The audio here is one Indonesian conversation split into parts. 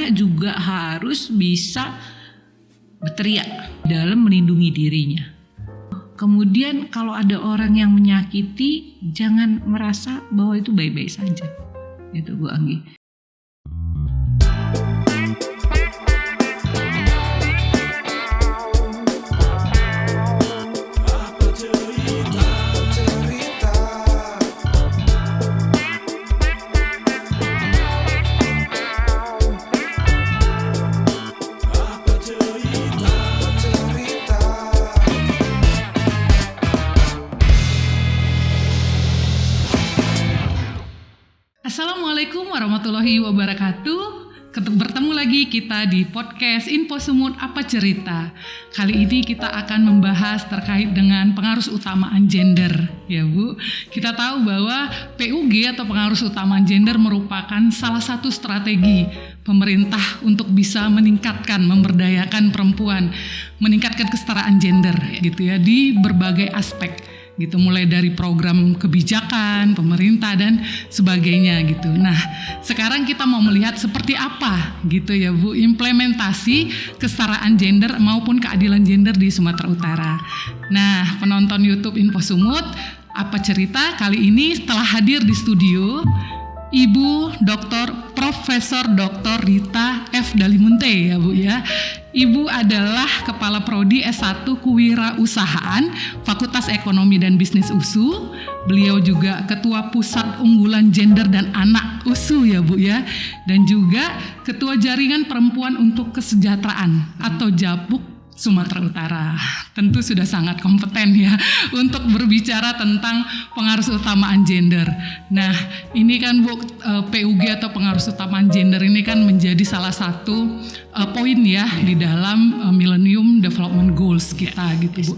anak juga harus bisa berteriak dalam melindungi dirinya. Kemudian kalau ada orang yang menyakiti, jangan merasa bahwa itu baik-baik saja. Itu Bu Anggi. Assalamualaikum warahmatullahi wabarakatuh. Bertemu lagi kita di podcast Info Sumut Apa Cerita. Kali ini kita akan membahas terkait dengan pengarus utamaan gender, ya Bu. Kita tahu bahwa PUG atau pengarus utamaan gender merupakan salah satu strategi pemerintah untuk bisa meningkatkan, memberdayakan perempuan, meningkatkan kesetaraan gender gitu ya di berbagai aspek. Gitu, mulai dari program kebijakan, pemerintah dan sebagainya gitu. Nah, sekarang kita mau melihat seperti apa gitu ya Bu, implementasi kesetaraan gender maupun keadilan gender di Sumatera Utara. Nah, penonton YouTube Info Sumut Apa Cerita kali ini telah hadir di studio Ibu Dr. Profesor Dr. Rita F. Dalimunte ya Bu ya. Ibu adalah Kepala Prodi S1 Kewirausahaan Fakultas Ekonomi dan Bisnis USU. Beliau juga Ketua Pusat Unggulan Gender dan Anak USU ya Bu ya. Dan juga Ketua Jaringan Perempuan untuk Kesejahteraan atau JAPUK Sumatera Utara. Tentu sudah sangat kompeten ya untuk berbicara tentang pengarus utamaan gender. Nah, ini kan Bu, PUG atau pengarus utamaan gender ini kan menjadi salah satu poin ya di dalam Millennium Development Goals kita gitu Bu.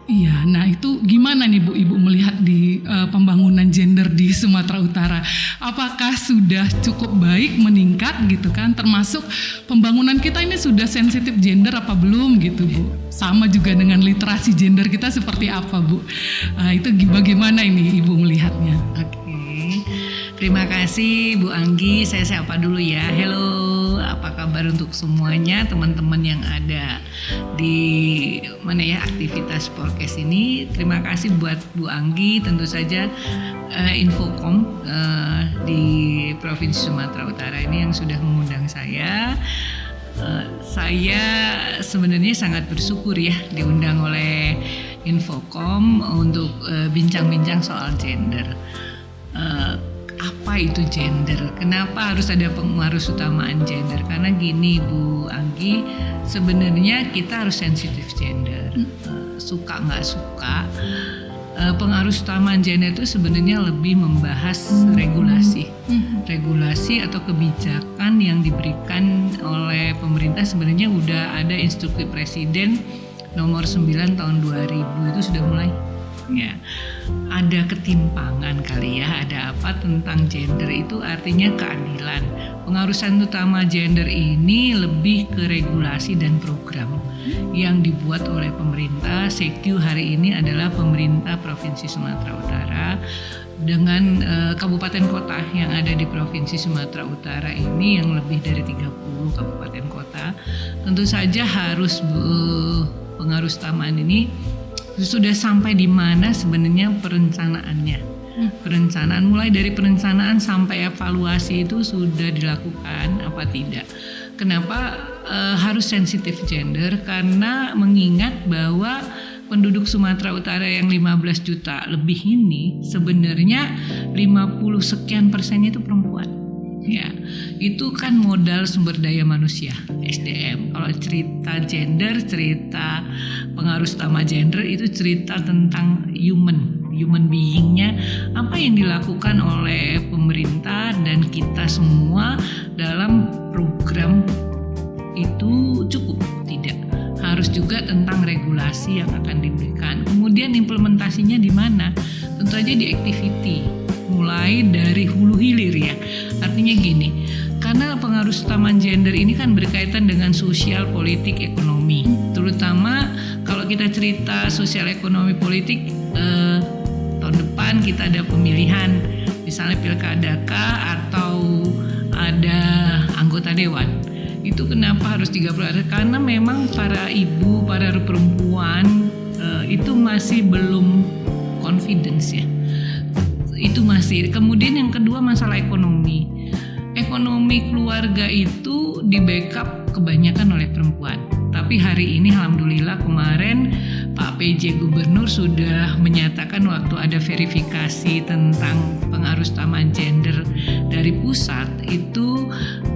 Iya, nah itu gimana nih Bu Ibu melihat di pembangunan gender di Sumatera Utara? Apakah sudah cukup baik, meningkat gitu kan? Termasuk pembangunan kita ini sudah sensitif gender apa belum gitu Bu? Sama juga dengan literasi gender kita seperti apa Bu? Itu bagaimana ini Ibu melihatnya? Oke, terima kasih Bu Anggi. Saya sapa dulu ya. Halo, apa kabar untuk semuanya teman-teman yang ada di mana ya aktivitas podcast ini. Terima kasih buat Bu Anggi, tentu saja Infocom di Provinsi Sumatera Utara ini yang sudah mengundang saya. Saya sebenarnya sangat bersyukur ya diundang oleh Infocom untuk bincang-bincang soal gender. Apa itu gender? Kenapa harus ada pengarus utamaan gender? Karena gini Bu Anggi, sebenarnya kita harus sensitif gender. Suka nggak suka, pengarus utamaan gender itu sebenarnya lebih membahas regulasi atau kebijakan yang diberikan oleh pemerintah. Sebenarnya udah ada instruksi Presiden nomor 9 tahun 2000 itu sudah mulai. Ya, ada ketimpangan kali ya, ada apa tentang gender itu artinya keadilan. Pengarusan utama gender ini lebih ke regulasi dan program yang dibuat oleh pemerintah. SEQ hari ini adalah pemerintah Provinsi Sumatera Utara dengan kabupaten kota yang ada di Provinsi Sumatera Utara ini yang lebih dari 30 kabupaten kota. Tentu saja harus pengarus utamaan ini sudah sampai di mana sebenarnya perencanaannya. Perencanaan mulai dari perencanaan sampai evaluasi itu sudah dilakukan apa tidak. Kenapa harus sensitif gender? Karena mengingat bahwa penduduk Sumatera Utara yang 15 juta lebih ini sebenarnya 50 sekian persennya itu perempuan. Ya, itu kan modal sumber daya manusia, SDM. Kalau cerita gender, cerita pengarus utama gender itu cerita tentang human being-nya, apa yang dilakukan oleh pemerintah dan kita semua dalam program itu cukup tidak. Harus juga tentang regulasi yang akan diberikan. Kemudian implementasinya di mana? Tentu aja di activity. Mulai dari hulu hilir ya. Artinya gini, karena pengarus utamaan gender ini kan berkaitan dengan sosial, politik, ekonomi. Terutama kalau kita cerita sosial, ekonomi, politik, tahun depan kita ada pemilihan, misalnya pilkada atau ada anggota dewan. Itu kenapa harus 30? Karena memang para ibu, para perempuan itu masih belum confidence ya. Itu masih. Kemudian yang kedua masalah ekonomi. Ekonomi keluarga itu di backup kebanyakan oleh perempuan. Tapi hari ini alhamdulillah kemarin Pak PJ Gubernur sudah menyatakan waktu ada verifikasi tentang pengaruh utama gender dari pusat itu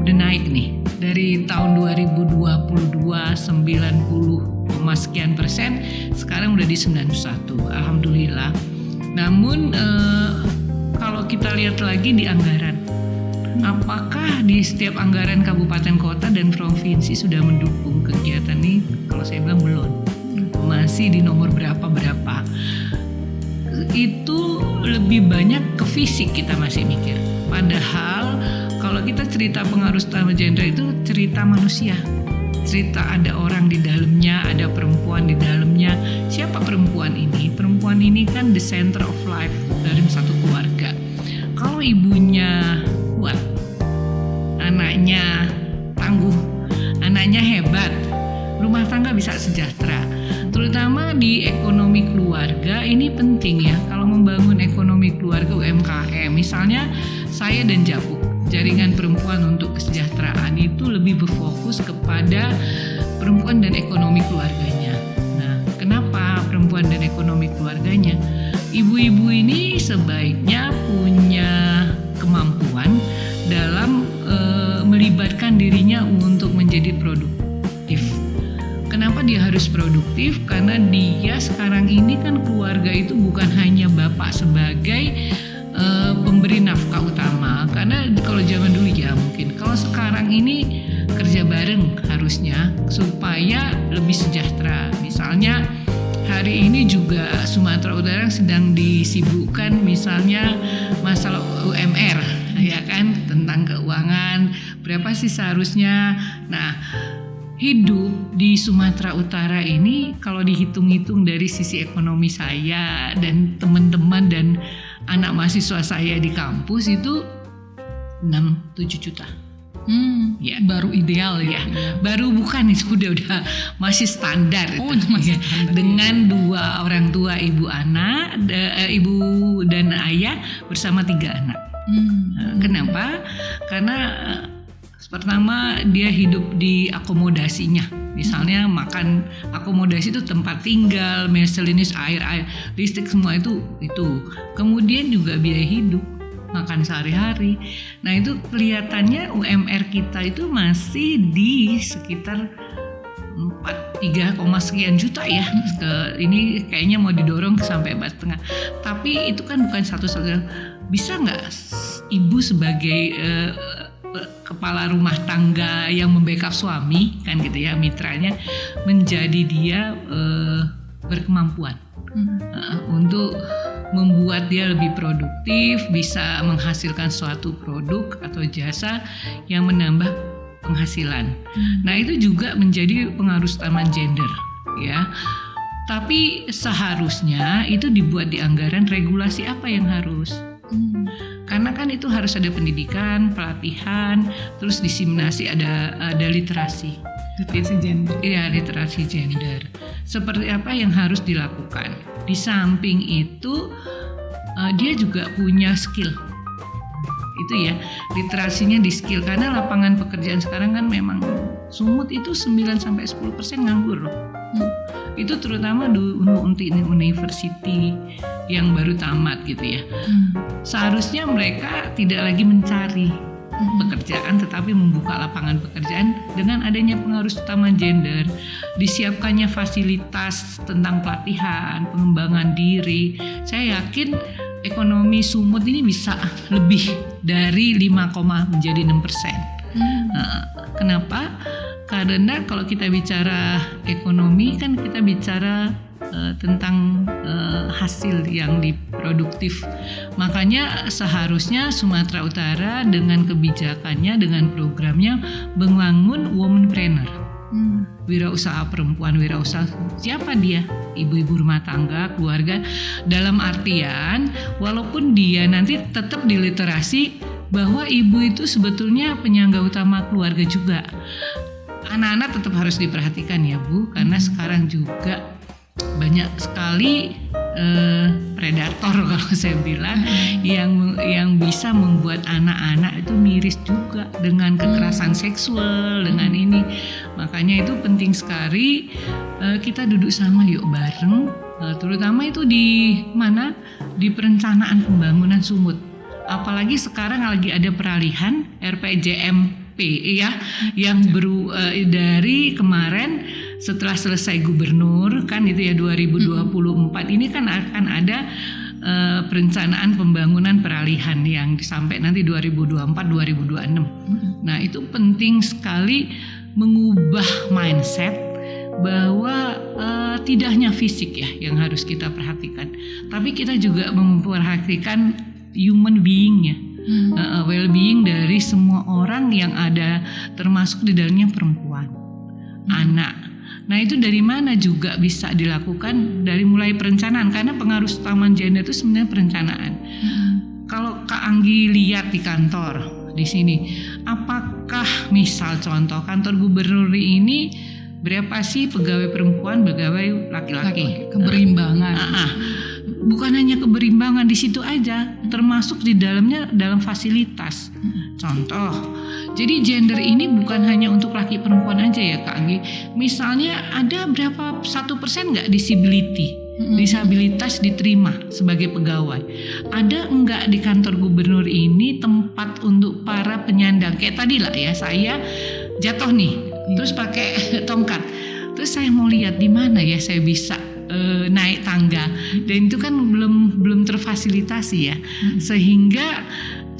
udah naik nih. Dari tahun 2022 90, sekian persen, sekarang udah di 91, alhamdulillah. Namun kalau kita lihat lagi di anggaran, apakah di setiap anggaran kabupaten kota dan provinsi sudah mendukung kegiatan ini? Kalau saya bilang belum, masih di nomor berapa. Itu lebih banyak ke fisik kita masih mikir. Padahal kalau kita cerita pengaruh utama gender itu cerita manusia. Cerita ada orang di dalamnya, ada perempuan di dalamnya. Siapa perempuan ini? Perempuan ini kan the center of life dari satu keluarga. Kalau ibunya kuat, anaknya tangguh, anaknya hebat, rumah tangga bisa sejahtera. Terutama di ekonomi keluarga ini penting ya. Kalau membangun ekonomi keluarga UMKM, misalnya saya dan Japuk, Jaringan Perempuan untuk Kesejahteraan itu lebih berfokus kepada perempuan dan ekonomi keluarganya. Nah, kenapa perempuan dan ekonomi keluarganya? Ibu-ibu ini sebaiknya punya kemampuan dalam melibatkan dirinya untuk menjadi produktif. Kenapa dia harus produktif? Karena dia sekarang ini kan keluarga itu bukan hanya bapak sebagai pemberi nafkah utama. Karena kalau zaman dulu ya mungkin. Kalau sekarang ini kerja bareng harusnya supaya lebih sejahtera. Misalnya hari ini juga Sumatera Utara sedang disibukkan misalnya masalah UMR, ya kan, tentang keuangan berapa sih seharusnya. Nah, hidup di Sumatera Utara ini kalau dihitung-hitung dari sisi ekonomi saya dan teman-teman dan anak mahasiswa saya di kampus itu 6-7 juta. Ya. Baru ideal ya. Baru bukan, itu udah masih standar. Masih standar. Dengan 2 orang tua, ibu dan ayah bersama 3 anak. Kenapa? Karena pertama dia hidup di akomodasinya. Misalnya makan, akomodasi itu tempat tinggal, miscellaneous, air, listrik, semua itu. Kemudian juga biaya hidup, makan sehari-hari. Nah itu kelihatannya UMR kita itu masih di sekitar 3, sekian juta ya. Ini kayaknya mau didorong sampai 4,5. Tapi itu kan bukan satu-satunya. Bisa nggak ibu sebagai kepala rumah tangga yang membackup suami kan gitu ya, mitranya, menjadi dia berkemampuan untuk membuat dia lebih produktif, bisa menghasilkan suatu produk atau jasa yang menambah penghasilan. Nah itu juga menjadi pengaruh utama gender ya. Tapi seharusnya itu dibuat di anggaran regulasi apa yang harus. Karena kan itu harus ada pendidikan, pelatihan, terus diseminasi, ada literasi gender. Iya, literasi gender. Seperti apa yang harus dilakukan. Di samping itu dia juga punya skill. Itu ya, literasinya di skill, karena lapangan pekerjaan sekarang kan memang Sumut itu 9-10% nganggur loh. Itu terutama untuk university yang baru tamat gitu ya. Seharusnya mereka tidak lagi mencari pekerjaan tetapi membuka lapangan pekerjaan dengan adanya pengaruh utama gender. Disiapkannya fasilitas tentang pelatihan, pengembangan diri. Saya yakin ekonomi Sumut ini bisa lebih dari 5, menjadi 6%. Kenapa? Karena kalau kita bicara ekonomi kan kita bicara tentang hasil yang diproduktif. Makanya seharusnya Sumatera Utara dengan kebijakannya, dengan programnya membangun womanpreneur. Wirausaha perempuan, wirausaha siapa dia? Ibu-ibu rumah tangga, keluarga. Dalam artian walaupun dia nanti tetap di literasi, bahwa ibu itu sebetulnya penyangga utama keluarga juga. Anak-anak tetap harus diperhatikan ya Bu, karena sekarang juga banyak sekali predator kalau saya bilang yang bisa membuat anak-anak itu miris juga dengan kekerasan seksual, dengan ini. Makanya itu penting sekali kita duduk sama yuk bareng, terutama itu di mana, di perencanaan pembangunan sumut. Apalagi sekarang lagi ada peralihan RPJMP ya, yang dari kemarin setelah selesai gubernur kan itu ya 2024 ini kan akan ada perencanaan pembangunan peralihan yang sampai nanti 2024-2026. Nah itu penting sekali mengubah mindset bahwa tidak hanya fisik ya yang harus kita perhatikan, tapi kita juga memperhatikan human being-nya. Well-being dari semua orang yang ada, termasuk di dalamnya perempuan, anak. Nah itu dari mana juga bisa dilakukan, dari mulai perencanaan, karena pengaruh utama gender itu sebenarnya perencanaan. Kalau Kak Anggi lihat di kantor di sini, apakah misal contoh kantor gubernur ini berapa sih pegawai perempuan, pegawai laki-laki? Keberimbangan. Bukan hanya keberimbangan di situ aja, termasuk di dalamnya dalam fasilitas. Contoh, jadi gender ini bukan hanya untuk laki perempuan aja ya Kak Anggi. Misalnya ada berapa 1% nggak disabilitas diterima sebagai pegawai. Ada enggak di kantor gubernur ini tempat untuk para penyandang? Kayak tadi lah ya, saya jatuh nih, terus pakai tongkat. Terus saya mau lihat di mana ya saya bisa naik tangga, dan itu kan belum terfasilitasi ya, sehingga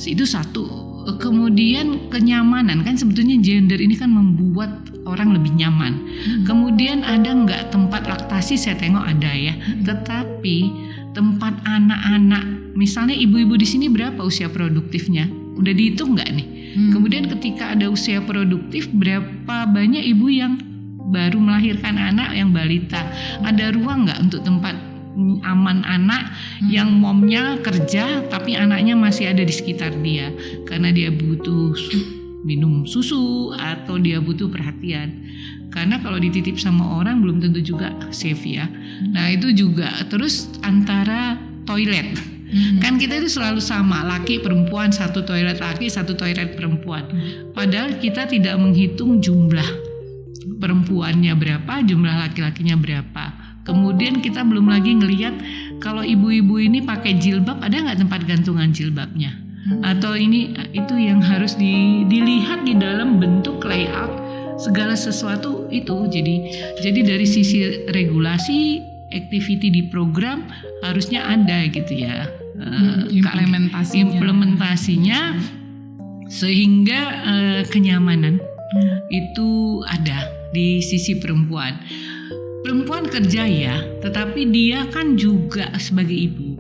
itu satu. Kemudian kenyamanan, kan sebetulnya gender ini kan membuat orang lebih nyaman. Kemudian ada nggak tempat laktasi? Saya tengok ada ya, tetapi tempat anak-anak, misalnya ibu-ibu di sini berapa usia produktifnya? Udah dihitung nggak nih? Kemudian ketika ada usia produktif, berapa banyak ibu yang baru melahirkan anak yang balita? Ada ruang nggak untuk tempat aman anak yang momnya kerja tapi anaknya masih ada di sekitar dia karena dia butuh minum susu atau dia butuh perhatian? Karena kalau dititip sama orang belum tentu juga safe ya. Nah itu juga. Terus antara toilet, kan kita itu selalu sama, laki perempuan, satu toilet laki, satu toilet perempuan. Padahal kita tidak menghitung jumlah perempuannya berapa, jumlah laki-lakinya berapa. Kemudian kita belum lagi ngelihat kalau ibu-ibu ini pakai jilbab, ada nggak tempat gantungan jilbabnya? Atau itu yang harus dilihat di dalam bentuk layout segala sesuatu itu. Jadi dari sisi regulasi, activity di program harusnya ada gitu ya. Implementasinya sehingga kenyamanan itu ada di sisi perempuan. Perempuan kerja ya, tetapi dia kan juga sebagai ibu.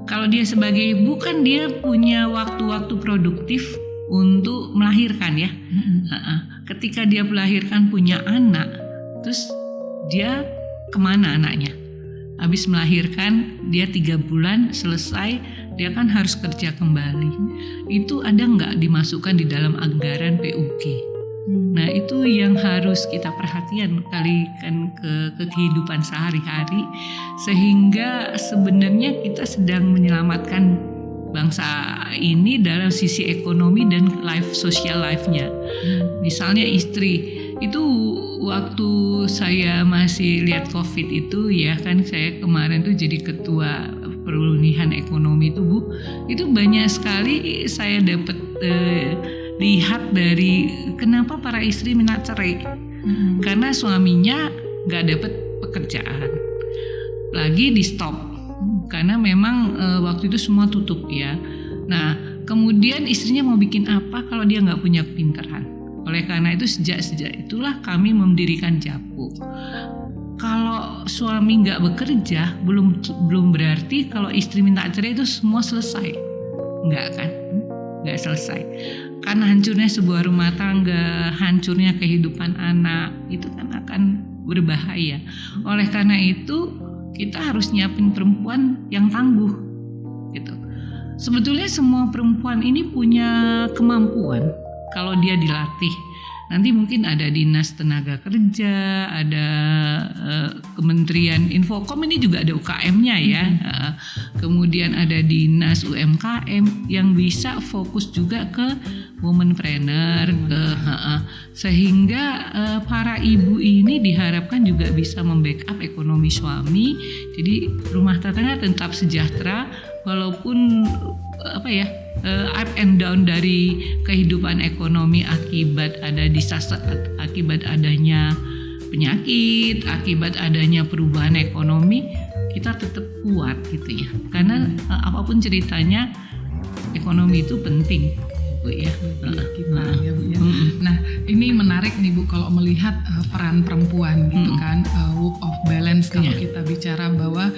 Kalau dia sebagai ibu kan dia punya waktu-waktu produktif untuk melahirkan ya. Ketika dia melahirkan punya anak, terus dia kemana anaknya? Habis melahirkan dia 3 bulan selesai, dia kan harus kerja kembali. Itu ada nggak dimasukkan di dalam anggaran PUG? Nah itu yang harus kita perhatian kalikan ke kehidupan sehari-hari, sehingga sebenarnya kita sedang menyelamatkan bangsa ini dalam sisi ekonomi dan social life-nya. Misalnya istri itu waktu saya masih lihat COVID itu ya kan, saya kemarin tuh jadi ketua pemulihan ekonomi itu Bu, itu banyak sekali saya dapat lihat dari kenapa para istri minta cerai, karena suaminya nggak dapat pekerjaan, lagi di stop karena memang waktu itu semua tutup ya. Nah kemudian istrinya mau bikin apa kalau dia nggak punya pinteran? Oleh karena itu sejak itulah kami mendirikan Japo. Kalau suami nggak bekerja belum berarti kalau istri minta cerai itu semua selesai, nggak kan? Nggak selesai. Karena hancurnya sebuah rumah tangga, hancurnya kehidupan anak, itu kan akan berbahaya. Oleh karena itu kita harus nyiapin perempuan yang tangguh gitu. Sebetulnya semua perempuan ini punya kemampuan kalau dia dilatih. Nanti mungkin ada Dinas Tenaga Kerja, ada Kementerian Infokom, ini juga ada UKM-nya ya. Kemudian ada Dinas UMKM yang bisa fokus juga ke womanpreneur, sehingga para ibu ini diharapkan juga bisa membackup ekonomi suami. Jadi rumah tangga tetap sejahtera walaupun up and down dari kehidupan ekonomi akibat ada disaster, akibat adanya penyakit, akibat adanya perubahan ekonomi, kita tetap kuat gitu ya. Karena apapun ceritanya, ekonomi itu penting, Bu ya. Nah, ini menarik nih Bu kalau melihat peran perempuan gitu kan, work of balance kalau kita bicara bahwa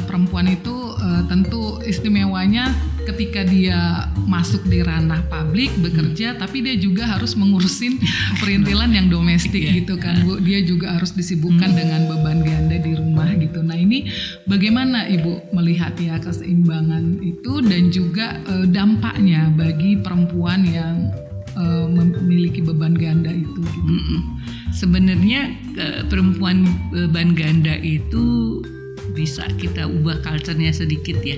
perempuan itu tentu istimewanya ketika dia masuk di ranah publik bekerja, tapi dia juga harus mengurusin perintilan yang domestik gitu kan Bu. Dia juga harus disibukkan dengan beban ganda di rumah gitu. Nah, ini bagaimana Ibu melihat ya keseimbangan itu dan juga dampaknya bagi perempuan yang memiliki beban ganda itu gitu. Sebenarnya perempuan beban ganda itu bisa kita ubah culture-nya sedikit ya.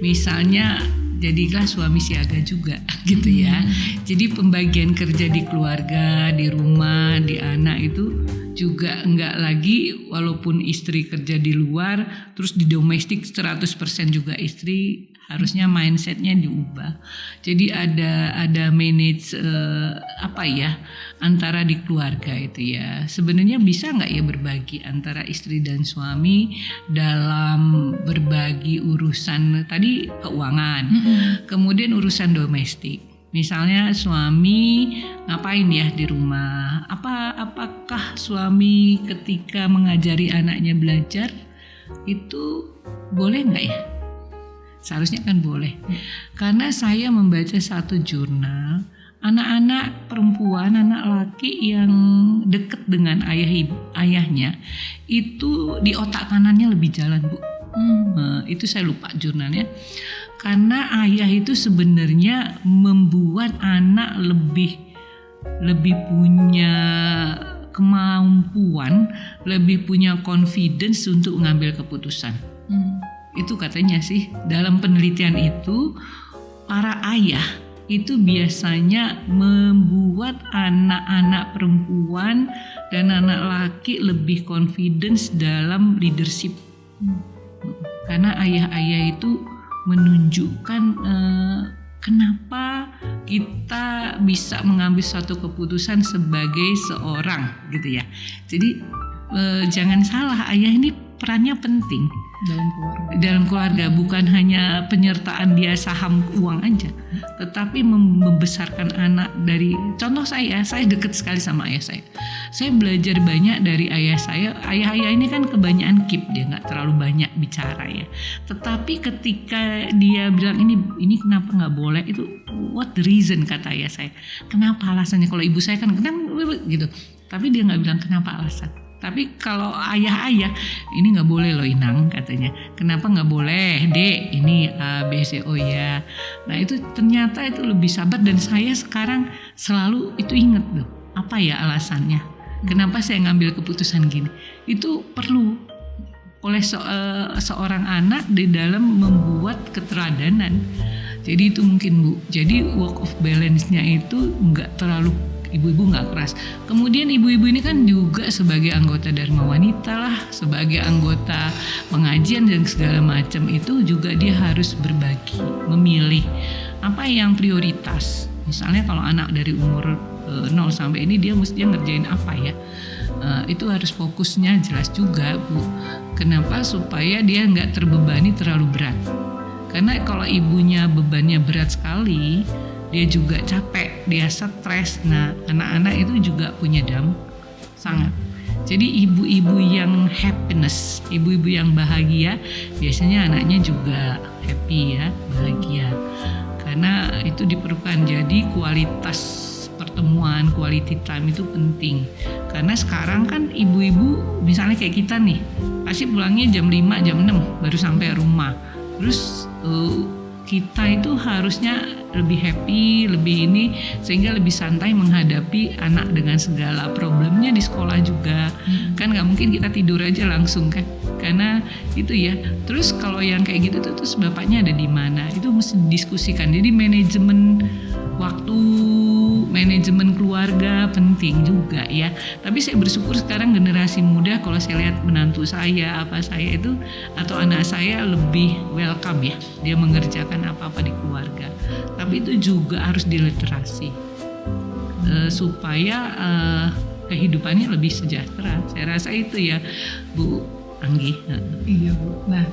Misalnya jadilah suami siaga juga gitu ya. Jadi pembagian kerja di keluarga, di rumah, di anak itu juga enggak lagi walaupun istri kerja di luar terus di domestik 100% juga istri, harusnya mindsetnya diubah. Jadi ada manage antara di keluarga itu ya. Sebenarnya bisa nggak ya berbagi antara istri dan suami dalam berbagi urusan tadi keuangan, kemudian urusan domestik. Misalnya suami ngapain ya di rumah? Apakah suami ketika mengajari anaknya belajar itu boleh nggak ya? Seharusnya kan boleh. Karena saya membaca satu jurnal, anak-anak perempuan, anak laki yang dekat dengan ayahnya itu di otak kanannya lebih jalan, Bu. Itu saya lupa jurnalnya. Karena ayah itu sebenarnya membuat anak lebih punya kemampuan, lebih punya confidence untuk mengambil keputusan. Itu katanya sih, dalam penelitian itu para ayah itu biasanya membuat anak-anak perempuan dan anak laki lebih confidence dalam leadership. Karena ayah-ayah itu menunjukkan kenapa kita bisa mengambil suatu keputusan sebagai seorang gitu ya. Jadi jangan salah, ayah ini perannya penting dalam keluarga, bukan hanya penyertaan dia saham uang aja, tetapi membesarkan anak. Dari contoh saya dekat sekali sama ayah saya belajar banyak dari ayah saya. Ayah ini kan kebanyakan keep, dia nggak terlalu banyak bicara ya, tetapi ketika dia bilang ini kenapa nggak boleh, itu what the reason, kata ayah saya, kenapa alasannya. Kalau ibu saya kan gitu, tapi dia nggak bilang kenapa alasan. Tapi kalau ayah-ayah, ini nggak boleh loh Inang, katanya. Kenapa nggak boleh, Dek? Ini A, B, C, O ya. Nah itu ternyata itu lebih sabar, dan saya sekarang selalu itu inget loh. Apa ya alasannya? Kenapa saya ngambil keputusan gini? Itu perlu oleh seorang anak di dalam membuat keteladanan. Jadi itu mungkin Bu. Jadi work of balance-nya itu nggak terlalu, ibu-ibu nggak keras. Kemudian ibu-ibu ini kan juga sebagai anggota Dharma Wanita lah, sebagai anggota pengajian dan segala macam itu juga dia harus berbagi, memilih apa yang prioritas. Misalnya kalau anak dari umur 0 sampai ini dia mesti ngerjain apa ya. Itu harus fokusnya jelas juga Bu. Kenapa? Supaya dia nggak terbebani terlalu berat. Karena kalau ibunya bebannya berat sekali, dia juga capek, dia stres. Nah, anak-anak itu juga punya sangat. Jadi ibu-ibu yang happiness, ibu-ibu yang bahagia, biasanya anaknya juga happy ya, bahagia. Karena itu diperlukan. Jadi kualitas pertemuan, quality time itu penting. Karena sekarang kan ibu-ibu misalnya kayak kita nih, pasti pulangnya jam 5, jam 6 baru sampai rumah. Terus kita itu harusnya lebih happy, lebih ini, sehingga lebih santai menghadapi anak dengan segala problemnya di sekolah juga. Kan nggak mungkin kita tidur aja langsung kan, karena itu ya. Terus kalau yang kayak gitu tuh, terus bapaknya ada di mana, itu mesti didiskusikan. Jadi manajemen waktu, manajemen keluarga penting juga ya. Tapi saya bersyukur sekarang generasi muda, kalau saya lihat menantu saya, apa saya itu, atau anak saya lebih welcome ya, dia mengerjakan apa-apa di keluarga. Tapi itu juga harus diliterasi supaya kehidupannya lebih sejahtera. Saya rasa itu ya Bu Anggi. Iya Bu. Nah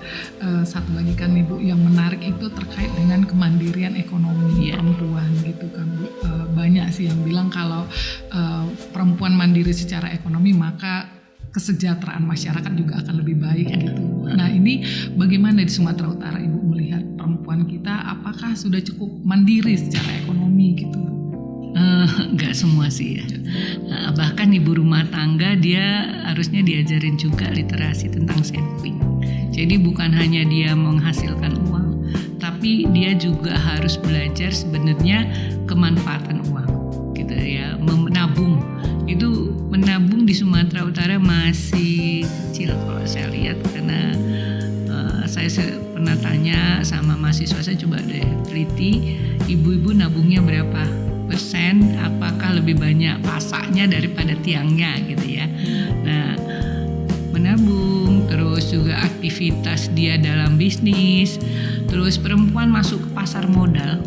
satu lagi kan Ibu yang menarik itu terkait dengan kemandirian ekonomi perempuan gitu kan Bu. Banyak sih yang bilang kalau perempuan mandiri secara ekonomi maka kesejahteraan masyarakat juga akan lebih baik gitu. Nah ini bagaimana di Sumatera Utara Ibu melihat perempuan kita apakah sudah cukup mandiri secara ekonomi gitu Bu? Enggak semua sih ya. Bahkan ibu rumah tangga dia harusnya diajarin juga literasi tentang saving. Jadi bukan hanya dia menghasilkan uang, tapi dia juga harus belajar sebenarnya kemanfaatan uang gitu ya, menabung. Itu menabung di Sumatera Utara masih kecil kalau saya lihat, karena saya pernah tanya sama mahasiswa saya, coba deh teliti ibu-ibu nabungnya berapa persen, apakah lebih banyak pasaknya daripada tiangnya gitu ya. Nah menabung, terus juga aktivitas dia dalam bisnis, terus perempuan masuk ke pasar modal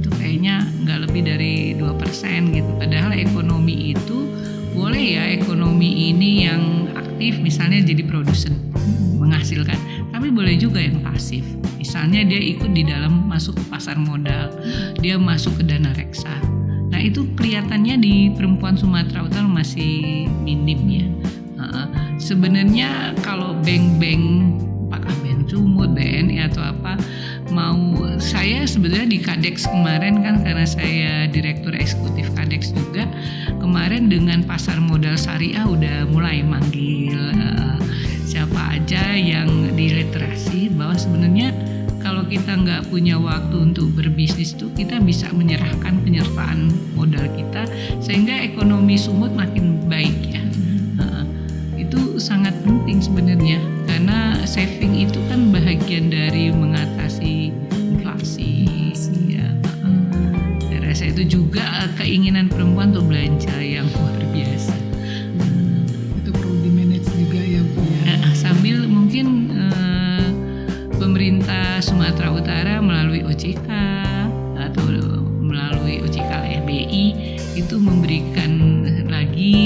itu kayaknya nggak lebih dari 2% gitu. Padahal ekonomi itu boleh ya, ekonomi ini yang aktif misalnya jadi produsen menghasilkan, tapi boleh juga yang pasif. Misalnya dia ikut di dalam masuk ke pasar modal, dia masuk ke dana reksa. Nah itu kelihatannya di perempuan Sumatera Utara masih minim ya. Sebenarnya kalau bank-bank, apakah Bank Sumut, BNI atau apa, mau saya sebenarnya di Kadeks kemarin kan, karena saya direktur eksekutif Kadeks juga, kemarin dengan pasar modal syariah udah mulai manggil siapa aja yang diliterasi bahwa sebenarnya kalau kita nggak punya waktu untuk berbisnis tuh kita bisa menyerahkan penyertaan modal kita sehingga ekonomi Sumut makin baik ya. Itu sangat penting sebenarnya, karena saving itu kan bahagian dari mengatasi inflasi ya. Saya rasa itu juga keinginan perempuan untuk belanja yang luar biasa. Itu perlu di-manage juga ya Bu ya. Sambil mungkin pemerintah Sumatera Utara melalui OJK atau melalui OJK ya, BI itu memberikan lagi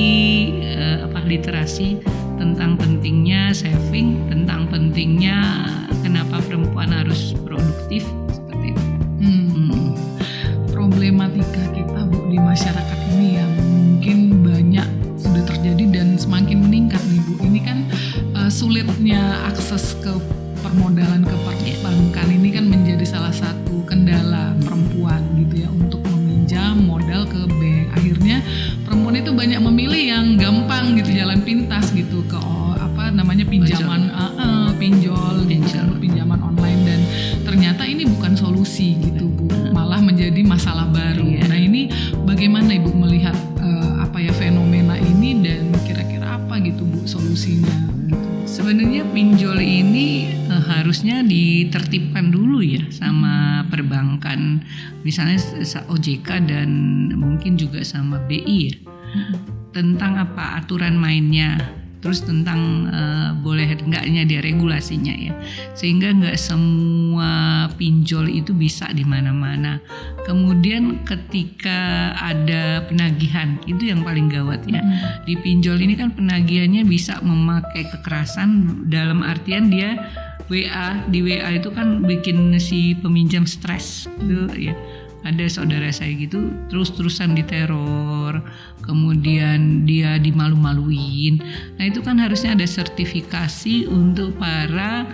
literasi tentang pentingnya saving, tentang pentingnya kenapa perempuan harus produktif seperti itu. Problematika kita Bu di masyarakat ini yang mungkin banyak sudah terjadi dan semakin meningkat nih Bu. Ini kan sulitnya akses ke permodalan ke perbankan ini kan menjadi salah satu kendala perempuan gitu ya untuk meminjam modal ke bank. Akhirnya perempuan itu banyak memilih yang gampang gitu, jalan pintas gitu ke pinjaman pinjaman online, dan ternyata ini bukan solusi gitu Bu, malah menjadi masalah baru. Nah ini bagaimana Ibu melihat fenomena ini dan kira-kira apa gitu Bu solusinya gitu? Sebenarnya pinjol ini harusnya ditertibkan dulu ya sama perbankan, misalnya OJK dan mungkin juga sama BI ya, tentang apa aturan mainnya, terus tentang boleh enggaknya dia regulasinya ya, sehingga enggak semua pinjol itu bisa di mana-mana. Kemudian ketika ada penagihan, itu yang paling gawat ya. Di pinjol ini kan penagihannya bisa memakai kekerasan, dalam artian dia di WA itu kan bikin si peminjam stres gitu ya. Ada saudara saya gitu terus-terusan diteror, kemudian dia dimalu-maluin. Nah itu kan harusnya ada sertifikasi untuk para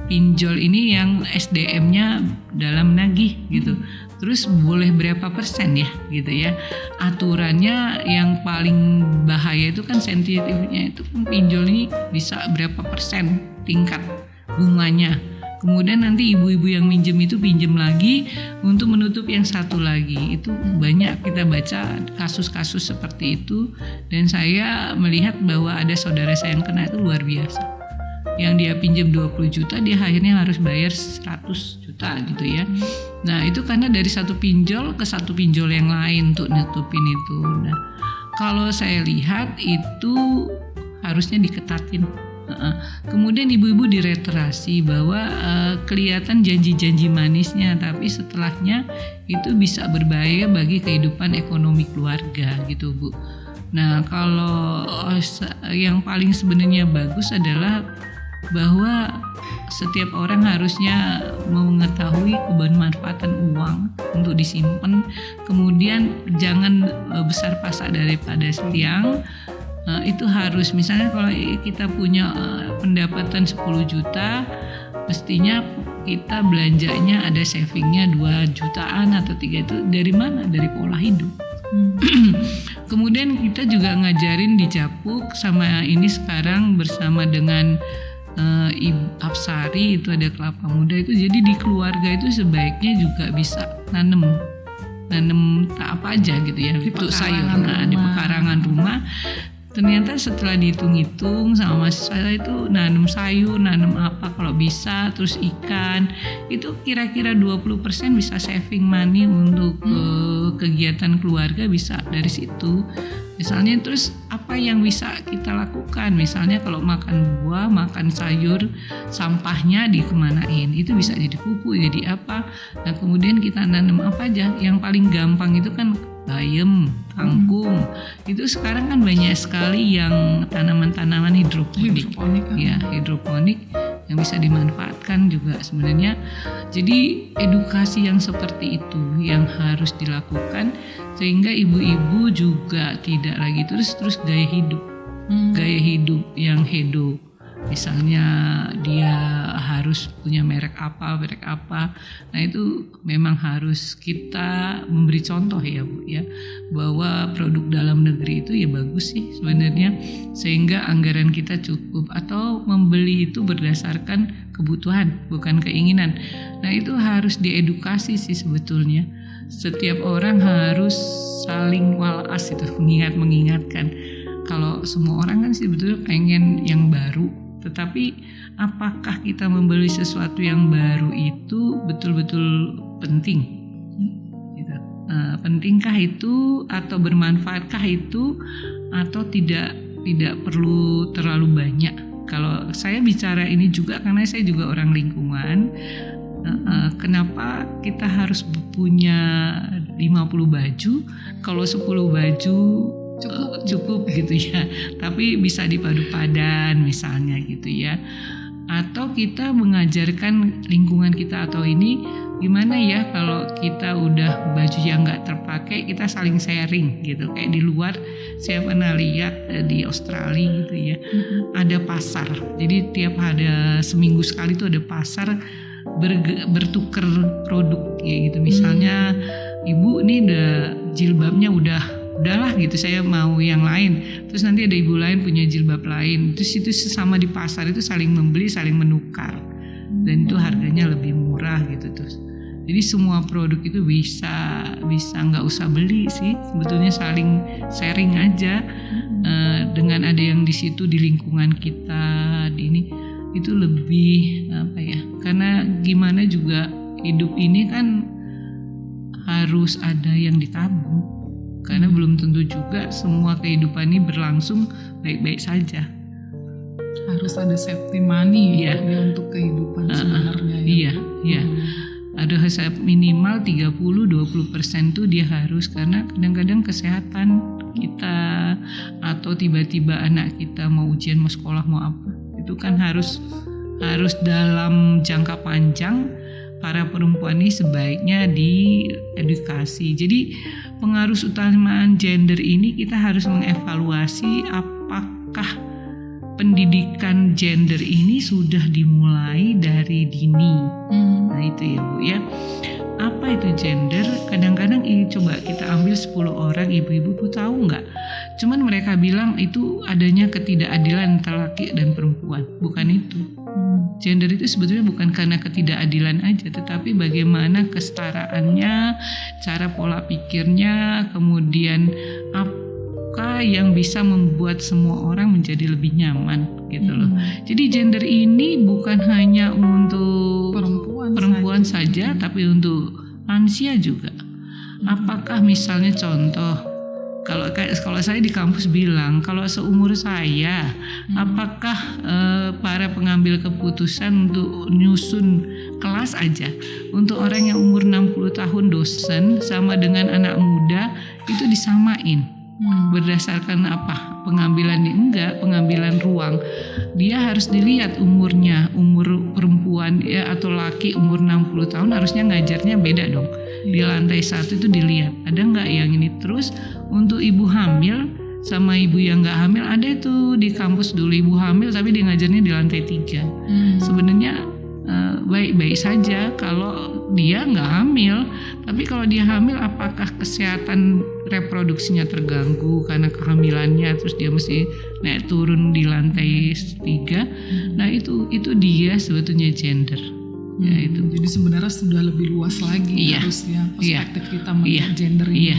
pinjol ini yang SDM-nya dalam nagih gitu. Terus boleh berapa persen ya gitu ya. Aturannya yang paling bahaya itu kan sensitifnya itu kan pinjol ini bisa berapa persen tingkat bunganya. Kemudian nanti ibu-ibu yang minjem itu pinjem lagi untuk menutup yang satu lagi. Itu banyak kita baca kasus-kasus seperti itu, dan saya melihat bahwa ada saudara saya yang kena itu luar biasa. Yang dia pinjam 20 juta, dia akhirnya harus bayar 100 juta gitu ya. Nah itu karena dari satu pinjol ke satu pinjol yang lain untuk nutupin itu. Nah kalau saya lihat itu harusnya diketatin. Kemudian ibu-ibu direterasi bahwa kelihatan janji-janji manisnya, tapi setelahnya itu bisa berbahaya bagi kehidupan ekonomi keluarga gitu Bu. Nah kalau yang paling sebenarnya bagus adalah bahwa setiap orang harusnya mengetahui kebermanfaatan uang untuk disimpan, kemudian jangan besar pasak daripada tiang. Itu harus, misalnya kalau kita punya pendapatan 10 juta, mestinya kita belanjanya ada savingnya 2 jutaan atau 3 itu dari mana? Dari pola hidup. Kemudian kita juga ngajarin di Japuk sama ini sekarang bersama dengan Ibu Apsari itu ada kelapa muda itu, jadi di keluarga itu sebaiknya juga bisa nanam apa aja gitu ya, untuk sayur. Nah di pekarangan rumah ternyata setelah dihitung-hitung sama mahasiswa saya itu nanam sayur, nanam apa kalau bisa, terus ikan itu kira-kira 20% bisa saving money untuk kegiatan keluarga bisa dari situ. Misalnya terus apa yang bisa kita lakukan, misalnya kalau makan buah, makan sayur, sampahnya dikemanain, itu bisa jadi pupuk, jadi apa. Nah kemudian kita nanam apa aja, yang paling gampang itu kan bayam, kangkung. Itu sekarang kan banyak sekali yang tanaman-tanaman hidroponik kan? Ya, hidroponik yang bisa dimanfaatkan juga sebenarnya. Jadi edukasi yang seperti itu yang harus dilakukan sehingga ibu-ibu juga tidak lagi terus gaya hidup yang hedo. Misalnya dia harus punya merek apa. Nah itu memang harus kita memberi contoh ya Bu ya, bahwa produk dalam negeri itu ya bagus sih sebenarnya, sehingga anggaran kita cukup, atau membeli itu berdasarkan kebutuhan bukan keinginan. Nah itu harus diedukasi sih sebetulnya. Setiap orang harus saling walas itu, mengingatkan. Kalau semua orang kan sebetulnya pengen yang baru, tetapi apakah kita membeli sesuatu yang baru itu betul-betul penting? Gitu. Pentingkah itu, atau bermanfaatkah itu, atau tidak perlu terlalu banyak? Kalau saya bicara ini juga karena saya juga orang lingkungan. Kenapa kita harus punya 50 baju kalau 10 baju cukup gitu ya, tapi bisa dipadu padan misalnya gitu ya. Atau kita mengajarkan lingkungan kita atau ini gimana ya kalau kita udah baju yang nggak terpakai kita saling sharing gitu, kayak di luar saya pernah lihat di Australia gitu ya, ada pasar, jadi tiap ada seminggu sekali tuh ada pasar bertukar produk ya gitu. Misalnya ibu ini udah jilbabnya udahlah gitu, saya mau yang lain, terus nanti ada ibu lain punya jilbab lain, terus itu sesama di pasar itu saling membeli, saling menukar, dan itu harganya lebih murah gitu. Terus jadi semua produk itu bisa nggak usah beli sih sebetulnya, saling sharing aja. Dengan ada yang di situ di lingkungan kita di ini itu lebih apa ya, karena gimana juga hidup ini kan harus ada yang ditabung, karena belum tentu juga semua kehidupan ini berlangsung baik-baik saja. Harus ada safety money ya untuk kehidupan sebenarnya. Iya. Ada minimal 30-20% tuh dia harus, karena kadang-kadang kesehatan kita atau tiba-tiba anak kita mau ujian, mau sekolah, mau apa, itu kan harus dalam jangka panjang. Para perempuan ini sebaiknya diedukasi. Jadi pengaruh utamaan gender ini kita harus mengevaluasi apakah pendidikan gender ini sudah dimulai dari dini. Nah itu ya Bu ya. apa itu gender? Kadang-kadang coba kita ambil 10 orang ibu-ibu tahu nggak? Cuman mereka bilang itu adanya ketidakadilan antara laki dan perempuan. Bukan itu. Gender itu sebetulnya bukan karena ketidakadilan aja, tetapi bagaimana kesetaraannya, cara pola pikirnya, kemudian apa yang bisa membuat semua orang menjadi lebih nyaman gitu loh. Jadi gender ini bukan hanya untuk perempuan saja, tapi untuk lansia juga. Apakah misalnya contoh, kalau saya di kampus bilang, kalau seumur saya, apakah para pengambil keputusan untuk nyusun kelas aja untuk orang yang umur 60 tahun dosen sama dengan anak muda itu disamain? Berdasarkan apa pengambilannya? Enggak, pengambilan ruang dia harus dilihat umurnya, umur perempuan ya atau laki umur 60 tahun harusnya ngajarnya beda dong. Di lantai 1 itu dilihat ada nggak yang ini. Terus untuk ibu hamil sama ibu yang nggak hamil ada itu di kampus dulu, ibu hamil tapi dia ngajarnya di lantai 3. Sebenarnya baik-baik saja kalau dia nggak hamil, tapi kalau dia hamil apakah kesehatan reproduksinya terganggu karena kehamilannya, terus dia mesti naik turun di lantai 3. Nah itu dia sebetulnya gender. Ya, itu. Jadi sebenarnya sudah lebih luas lagi harusnya perspektif kita melihat gender ini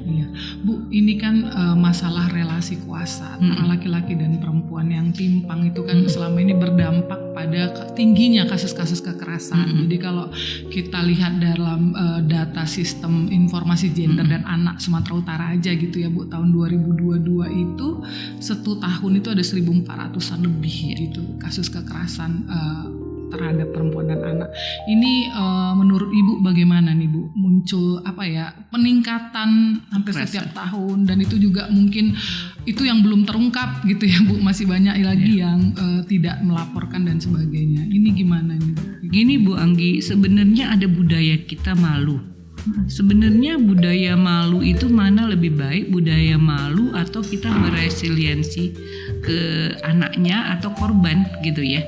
Iya. Bu, ini kan masalah relasi kuasa antara laki-laki dan perempuan yang timpang itu kan selama ini berdampak pada tingginya kasus-kasus kekerasan. Jadi kalau kita lihat dalam data sistem informasi gender dan anak Sumatera Utara aja gitu ya Bu, tahun 2022 itu 1 tahun itu ada 1.400-an lebih gitu kasus kekerasan terhadap perempuan dan anak. Ini menurut Ibu bagaimana nih Bu? Muncul peningkatan hampir setiap tahun, dan itu juga mungkin itu yang belum terungkap gitu ya Bu, masih banyak lagi yang tidak melaporkan dan sebagainya. Ini gimana nih Bu? Gini Bu Anggi, sebenarnya ada budaya kita malu. Sebenarnya budaya malu itu mana lebih baik, budaya malu atau kita meresiliensi ke anaknya atau korban gitu ya.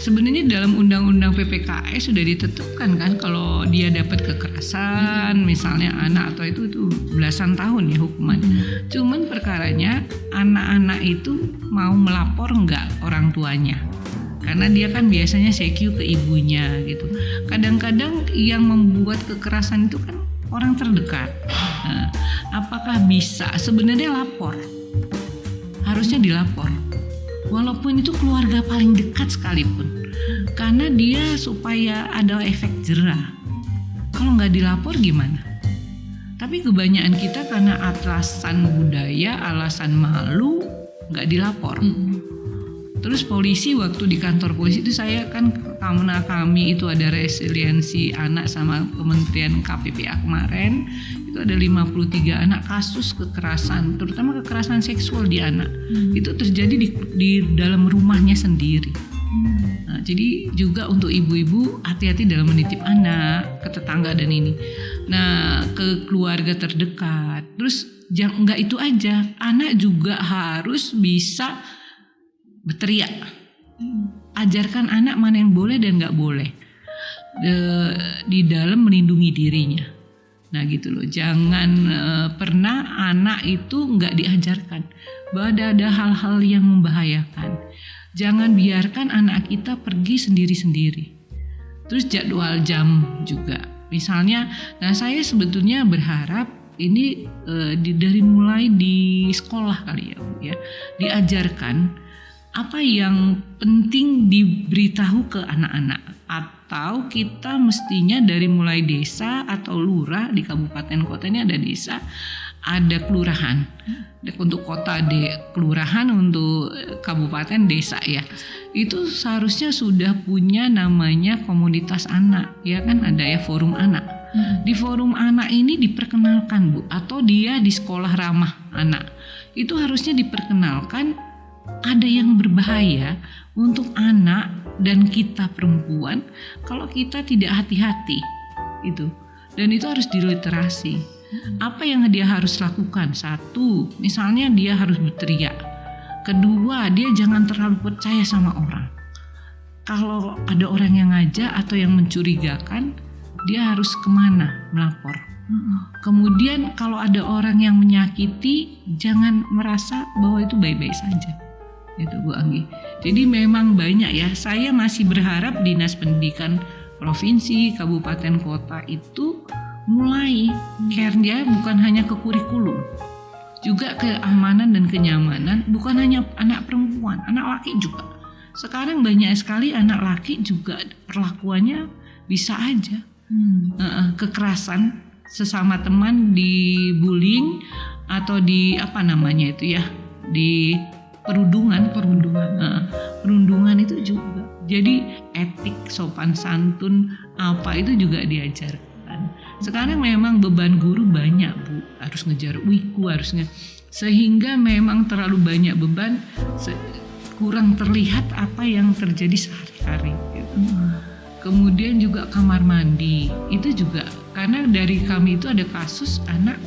Sebenarnya dalam undang-undang PPKS sudah ditetapkan kan kalau dia dapat kekerasan misalnya anak atau itu belasan tahun ya hukuman. Cuman perkaranya anak-anak itu mau melapor nggak orang tuanya? Karena dia kan biasanya secure ke ibunya gitu. Kadang-kadang yang membuat kekerasan itu kan orang terdekat. Nah, apakah bisa? Sebenarnya lapor. Harusnya dilapor. Walaupun itu keluarga paling dekat sekalipun. Karena dia supaya ada efek jerah. Kalau nggak dilapor gimana? Tapi kebanyakan kita karena alasan budaya, alasan malu nggak dilapor. Terus polisi, waktu di kantor polisi itu saya kan karena kami itu ada resiliensi anak sama Kementerian KPPA kemarin itu ada 53 anak kasus kekerasan, terutama kekerasan seksual di anak. Itu terjadi di dalam rumahnya sendiri. Nah, jadi juga untuk ibu-ibu hati-hati dalam menitip anak ke tetangga dan ini. Nah, ke keluarga terdekat. Terus enggak itu aja, anak juga harus bisa berteriak. Ajarkan anak mana yang boleh dan nggak boleh di dalam melindungi dirinya. Nah gitu loh, jangan pernah anak itu nggak diajarkan bahwa ada hal-hal yang membahayakan. Jangan biarkan anak kita pergi sendiri-sendiri. Terus jadwal jam juga. Misalnya, nah saya sebetulnya berharap ini dari mulai di sekolah kali ya Bu ya, diajarkan apa yang penting diberitahu ke anak-anak, atau kita mestinya dari mulai desa atau lurah di kabupaten kota ini ada desa, ada kelurahan. Untuk kota kelurahan, untuk kabupaten desa ya. Itu seharusnya sudah punya namanya komunitas anak, ya kan ada ya forum anak. Di forum anak ini diperkenalkan Bu, atau dia di sekolah ramah anak. Itu harusnya diperkenalkan ada yang berbahaya untuk anak dan kita perempuan kalau kita tidak hati-hati itu, dan itu harus diliterasi. Apa yang dia harus lakukan? 1, misalnya dia harus berteriak. 2, dia jangan terlalu percaya sama orang. kalau ada orang yang ngajak atau yang mencurigakan, dia harus kemana melapor. Kemudian kalau ada orang yang menyakiti, jangan merasa bahwa itu baik-baik saja. Itu Bu Anggi. Jadi memang banyak ya. Saya masih berharap Dinas Pendidikan Provinsi, Kabupaten, Kota itu mulai care-nya bukan hanya ke kurikulum, juga keamanan dan kenyamanan. Bukan hanya anak perempuan, anak laki juga. Sekarang banyak sekali anak laki juga perlakuannya bisa aja kekerasan sesama teman, di bullying atau di di perundungan itu juga. Jadi etik, sopan santun apa itu juga diajarkan. Sekarang memang beban guru banyak Bu, harus ngejar wiku, sehingga memang terlalu banyak beban, kurang terlihat apa yang terjadi sehari-hari gitu. Kemudian juga kamar mandi itu juga, karena dari kami itu ada kasus anak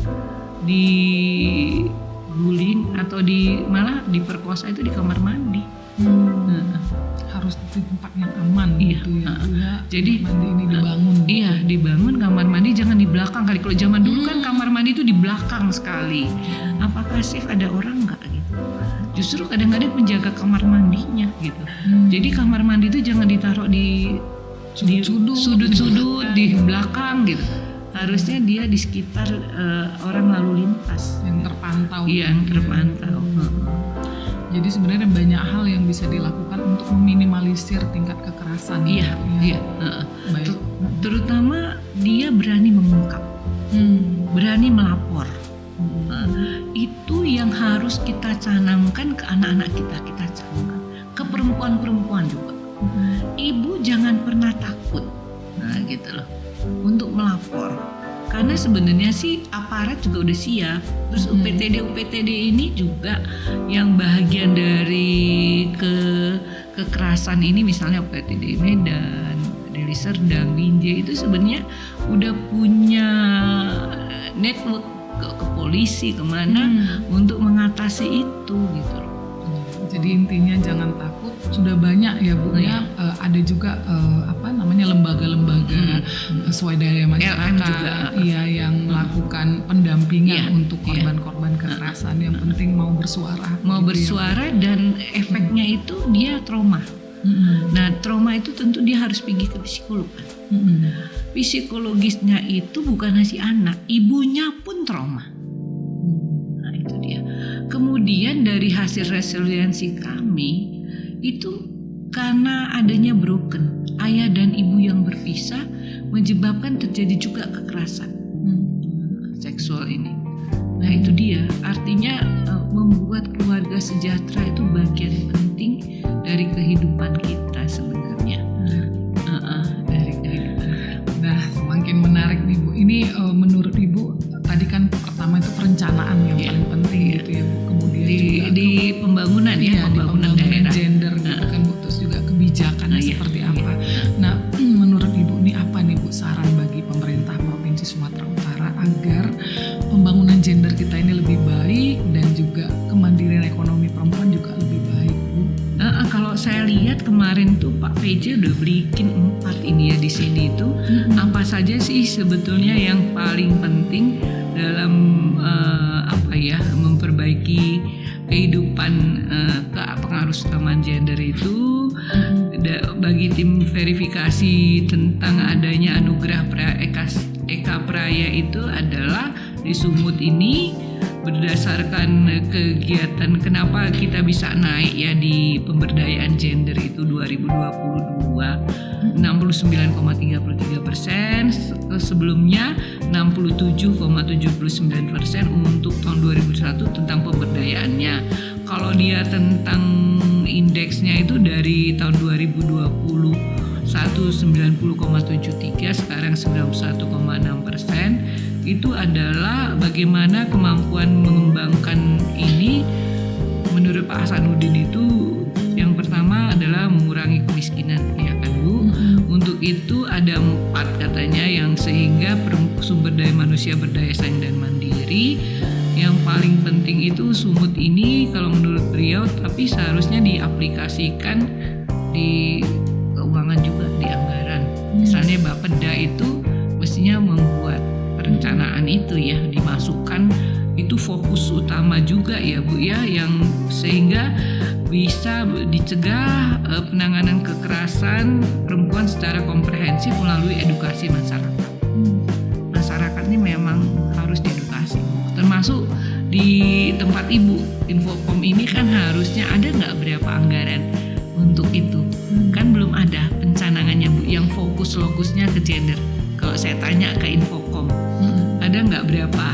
di bullying atau malah diperkosa itu di kamar mandi. Harus di tempat yang aman gitu ya. Jadi mandi ini dibangun. Iya, dibangun kamar mandi, jangan di belakang kali. Kalau zaman dulu kan kamar mandi itu di belakang sekali. Apakah safe, ada orang nggak gitu? Justru kadang-kadang penjaga kamar mandinya gitu. Jadi kamar mandi itu jangan ditaruh di sudut-sudut di belakang gitu. Harusnya dia di sekitar orang lalu lintas yang terpantau. Iya, yang terpantau. Jadi sebenarnya banyak hal yang bisa dilakukan untuk meminimalisir tingkat kekerasan. Iya. Baik. Terutama dia berani mengungkap, berani melapor. Itu yang harus kita canangkan ke anak-anak kita canangkan, ke perempuan-perempuan juga. Ibu jangan pernah takut, gitu loh, untuk melapor. Karena sebenarnya sih aparat juga udah siap. Terus UPTD ini juga yang bahagian dari kekerasan ini, misalnya UPTD Medan, Deli Serdang, Binjai, itu sebenarnya udah punya network ke polisi kemana untuk mengatasi itu gitu loh. Jadi intinya jangan takut. Sudah banyak ya Bu ya. Ada juga lembaga-lembaga swadaya masyarakat juga. Iya, yang melakukan pendampingan untuk korban-korban kekerasan. Yang penting mau bersuara. Dan efeknya itu dia trauma. Nah, trauma itu tentu dia harus pergi ke psikolog kan. Psikologisnya itu bukan hanya si anak, ibunya pun trauma. Nah, itu dia. Kemudian dari hasil resiliensi kami itu, karena adanya broken, ayah dan ibu yang berpisah menyebabkan terjadi juga kekerasan seksual ini. Nah, itu dia, artinya membuat keluarga sejahtera itu bagian penting dari kehidupan kita sebenarnya. Dari kehidupan kita. Nah, semakin menarik nih Bu. Ini menurut Ibu tadi kan pertama itu perencanaan yang paling penting gitu ya Bu. Kemudian juga di pembangunan pembangunan daerah, gender gitu kan Bu. Terus juga kebijakannya seperti apa. Nah, menurut Ibu ini apa nih Bu saran bagi pemerintah Provinsi Sumatera Utara agar pembangunan gender kita ini lebih baik dan juga kemandirian ekonomi perempuan juga lebih baik Bu? Kalau saya lihat kemarin tuh Pak PJ udah bikin 4 ini ya di sini itu. Apa saja sih sebetulnya yang paling penting dalam memperbaiki kehidupan pengarusutamaan gender itu. Bagi tim verifikasi tentang adanya anugerah Eka Praya itu adalah di Sumut ini berdasarkan kegiatan kenapa kita bisa naik ya di pemberdayaan gender itu 2022 69,33%, sebelumnya 67,79% untuk tahun 2001 tentang pemberdayaannya. Kalau dia tentang indeksnya itu dari tahun 2020 90,73, sekarang 91,6%. Itu adalah bagaimana kemampuan mengembangkan ini. Menurut Pak Hasanuddin itu yang pertama adalah mengurangi kemiskinan, ya kan Bu. Untuk itu ada 4 katanya yang sehingga sumber daya manusia berdaya saing dan mandiri. Yang paling penting itu Sumut ini kalau menurut beliau, tapi seharusnya diaplikasikan di keuangan juga di anggaran. Misalnya Bapeda itu mestinya membuat perencanaan itu ya, dimasukkan itu fokus utama juga ya Bu ya, yang sehingga bisa dicegah penanganan kekerasan perempuan secara komprehensif melalui edukasi masyarakat. Masyarakat ini memang harus diedukasi, termasuk di tempat Ibu Infocom ini kan harusnya ada nggak berapa anggaran untuk itu? Kan belum ada pencanangannya Bu, yang fokusnya ke gender. Kalau saya tanya ke Infocom, ada nggak berapa?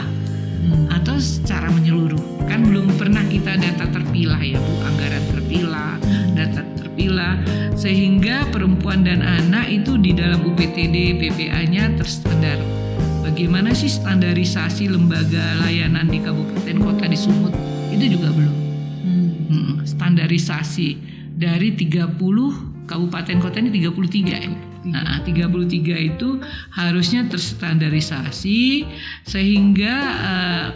Atau secara menyeluruh? Kan belum pernah kita data terpilah ya Bu, anggaran terpilah, data terpilah, sehingga perempuan dan anak itu di dalam UPTD PPA-nya terstandar. Bagaimana sih standarisasi lembaga layanan di kabupaten kota di Sumut? Itu juga belum. Standarisasi dari 30 kabupaten kota ini 33 ya. 33 itu harusnya terstandarisasi, sehingga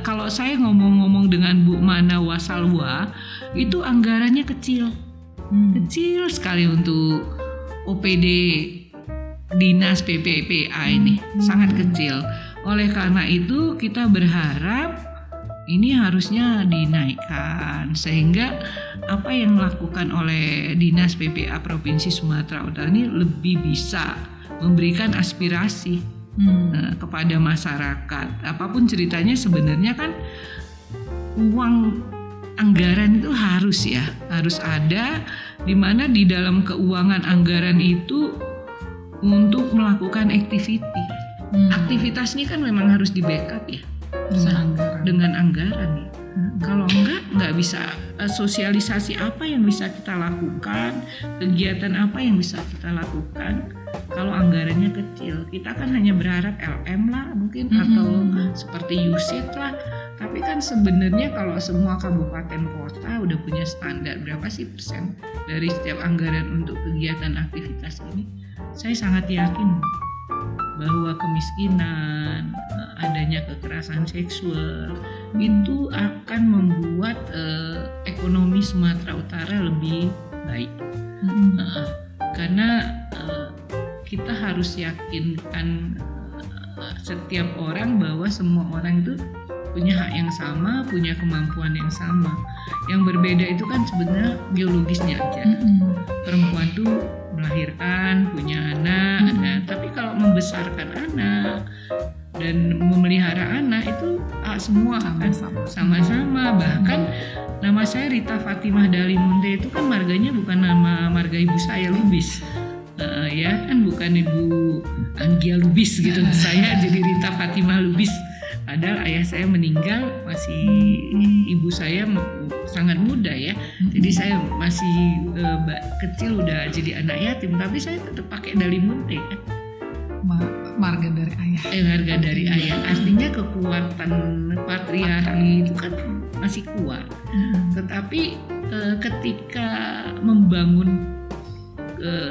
kalau saya ngomong-ngomong dengan Bu Mana Wasalwa itu anggarannya kecil sekali untuk OPD Dinas PPPA ini, sangat kecil. Oleh karena itu kita berharap ini harusnya dinaikkan, sehingga apa yang dilakukan oleh Dinas PPA Provinsi Sumatera Utara ini lebih bisa memberikan aspirasi kepada masyarakat. Apapun ceritanya sebenarnya kan uang anggaran itu harus ada, di mana di dalam keuangan anggaran itu untuk melakukan aktivitas ini kan memang harus di backup ya dengan anggaran ya. Kalau nggak bisa sosialisasi apa yang bisa kita lakukan, kegiatan apa yang bisa kita lakukan kalau anggarannya kecil. Kita kan hanya berharap LM lah mungkin atau seperti USAID lah. Tapi kan sebenarnya kalau semua kabupaten kota udah punya standar berapa sih persen dari setiap anggaran untuk kegiatan aktivitas ini, saya sangat yakin bahwa kemiskinan, adanya kekerasan seksual itu akan membuat ekonomi Sumatera Utara lebih baik. Karena kita harus yakinkan setiap orang bahwa semua orang itu punya hak yang sama, punya kemampuan yang sama. Yang berbeda itu kan sebenarnya biologisnya aja. Perempuan tuh melahirkan, punya anak, tapi kalau membesarkan anak dan memelihara anak itu semua kan sama-sama. Bahkan nama saya Rita Fatimah Dalimunte itu kan marganya bukan nama marga ibu saya Lubis, ya kan, bukan Ibu Anggia Lubis gitu. Saya jadi Rita Fatimah Lubis. Padahal ayah saya meninggal masih ibu saya sangat muda ya. Jadi saya masih kecil udah jadi anak yatim, tapi saya tetap pakai Dalimunte kan. Marga dari ayah. Marga dari ayah. Artinya kekuatan patriarki itu kan masih kuat. Tetapi ketika membangun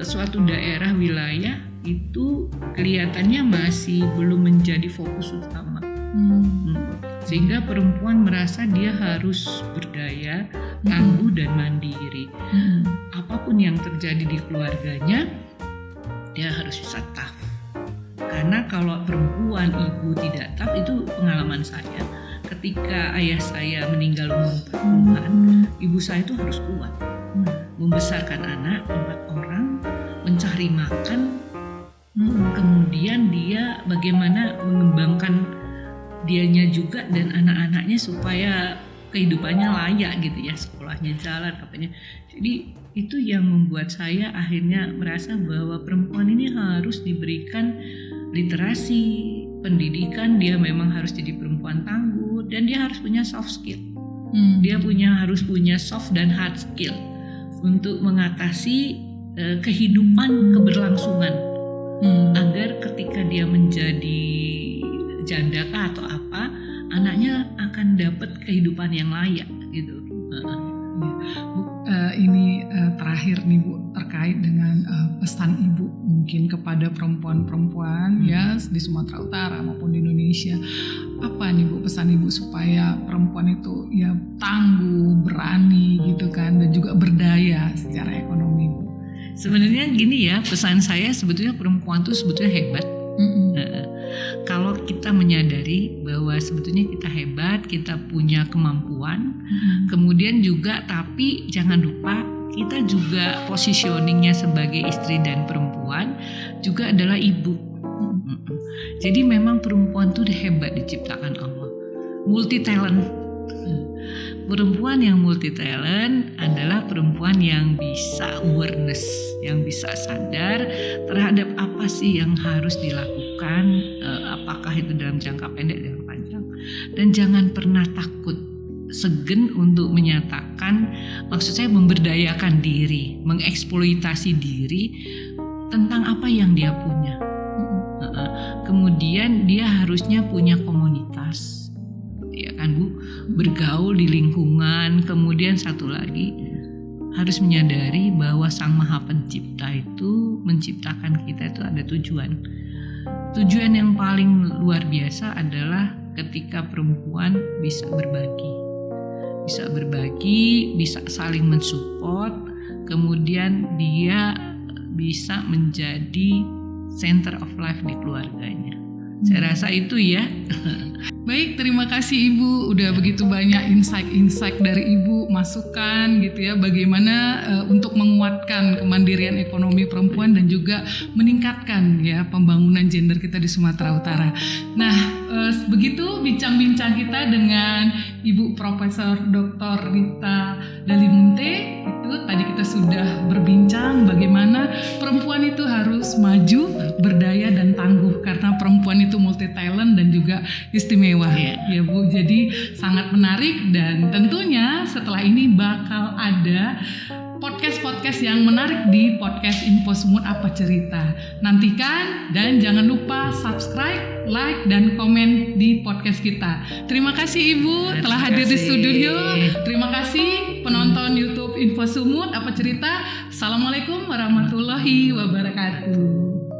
suatu daerah wilayah itu kelihatannya masih belum menjadi fokus utama. Sehingga perempuan merasa dia harus berdaya, tangguh dan mandiri. Apapun yang terjadi di keluarganya, dia harus bisa tough. Karena kalau perempuan ibu tidak tough, itu pengalaman saya. Ketika ayah saya meninggal umur 40-an, ibu saya itu harus kuat. Membesarkan anak 4 orang, mencari makan, kemudian dia bagaimana mengembangkan dianya juga dan anak-anaknya supaya kehidupannya layak gitu ya, sekolahnya jalan apanya. Jadi itu yang membuat saya akhirnya merasa bahwa perempuan ini harus diberikan literasi, pendidikan. Dia memang harus jadi perempuan tangguh dan dia harus punya soft skill. Dia harus punya soft dan hard skill untuk mengatasi kehidupan keberlangsungan, agar ketika dia menjadi janda atau apa, anaknya akan dapat kehidupan yang layak gitu. Bu, ini terakhir nih Bu, terkait dengan pesan Ibu mungkin kepada perempuan-perempuan ya di Sumatera Utara maupun di Indonesia. Apa nih Bu pesan Ibu supaya perempuan itu ya tangguh, berani gitu kan, dan juga berdaya secara ekonomi Bu? Sebenarnya gini ya, pesan saya sebetulnya perempuan tuh sebetulnya hebat. Kalau kita menyadari bahwa sebetulnya kita hebat, kita punya kemampuan, kemudian juga tapi jangan lupa kita juga positioningnya sebagai istri dan perempuan juga adalah ibu. Jadi memang perempuan tuh hebat diciptakan Allah, multi talent. Perempuan yang multi talent adalah perempuan yang bisa awareness, yang bisa sadar terhadap apa sih yang harus dilakukan, apakah itu dalam jangka pendek dan panjang. Dan jangan pernah takut, segan untuk menyatakan, maksud saya memberdayakan diri, mengeksploitasi diri tentang apa yang dia punya. Kemudian dia harusnya punya komunitas, ya kan Bu, bergaul di lingkungan. Kemudian satu lagi harus menyadari bahwa Sang Maha Pencipta itu menciptakan kita itu ada tujuan. Tujuan yang paling luar biasa adalah ketika perempuan bisa berbagi, bisa saling mensupport, kemudian dia bisa menjadi center of life di keluarganya. Saya rasa itu ya. Baik, terima kasih Ibu, udah begitu banyak insight dari Ibu, masukan gitu ya, bagaimana untuk menguatkan kemandirian ekonomi perempuan dan juga meningkatkan ya pembangunan gender kita di Sumatera Utara. Nah, begitu bincang-bincang kita dengan Ibu Profesor Dr. Rita Dalimunte. Itu tadi kita sudah berbincang bagaimana perempuan itu harus maju, berdaya dan tangguh karena perempuan itu multi talent dan juga istimewa. Ya Bu, jadi sangat menarik dan tentunya setelah ini bakal ada podcast-podcast yang menarik di podcast Info Sumut Apa Cerita. Nantikan dan jangan lupa subscribe, like, dan komen di podcast kita. Terima kasih Ibu telah hadir di studio. Terima kasih penonton YouTube Info Sumut Apa Cerita. Assalamualaikum warahmatullahi wabarakatuh.